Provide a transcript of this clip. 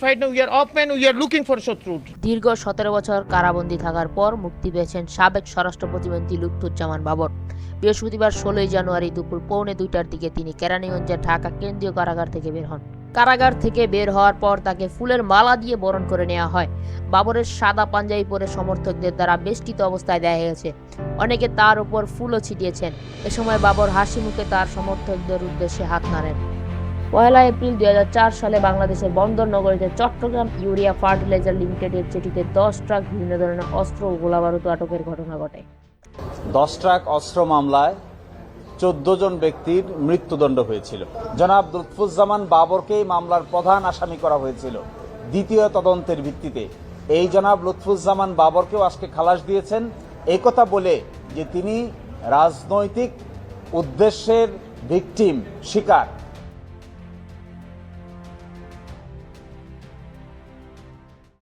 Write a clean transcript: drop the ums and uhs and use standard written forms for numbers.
Right now we are open, we are looking for truth. দীর্ঘ 17 বছর কারাবন্দী থাকার পর মুক্তি পেয়েছেন সাবেক স্বরাষ্ট্র প্রতিমন্ত্রী লুৎফুজ্জামান বাবর। বৃহস্পতিবার 16 জানুয়ারি দুপুর 1:45টার দিকে তিনি কেরানীগঞ্জের ঢাকা কেন্দ্রীয় কারাগার থেকে বের হন। কারাগার থেকে বের হওয়ার পর তাকে ফুলের মালা দিয়ে বরণ করে নেওয়া হয়। বাবরের সাদা পাঞ্জাবি পরে সমর্থকদের দ্বারা বেষ্টিত অবস্থায় দেখা গেছে। অনেকে তার উপর ফুলও ছিটিয়েছেন। এ সময় বাবর হাসি মুখে তার সমর্থকদের উদ্দেশ্যে হাত নাড়েন। 1 এপ্রিল 2004 সালে বাংলাদেশের বন্দর নগরীতে চট্টগ্রাম ইউরিয়া ফার্টিলাইজার লিমিটেডের জেটিতে 10 ট্রাক বিভিন্ন ধরনের অস্ত্র ও গোলাবারুদ আটকের ঘটনা ঘটে। 10 ট্রাক অস্ত্র মামলায় 14 জন ব্যক্তির মৃত্যুদণ্ড হয়েছিল। জনাব লুৎফুজ্জামান বাবরকেই মামলার প্রধান আসামি করা হয়েছিল। দ্বিতীয় তদন্তের ভিত্তিতে এই জনাব লুৎফুজ্জামান বাবরকেও আজকে খালাস দিয়েছেন, এই কথা বলে যে তিনি রাজনৈতিক উদ্দেশ্যের ভিকটিম শিকার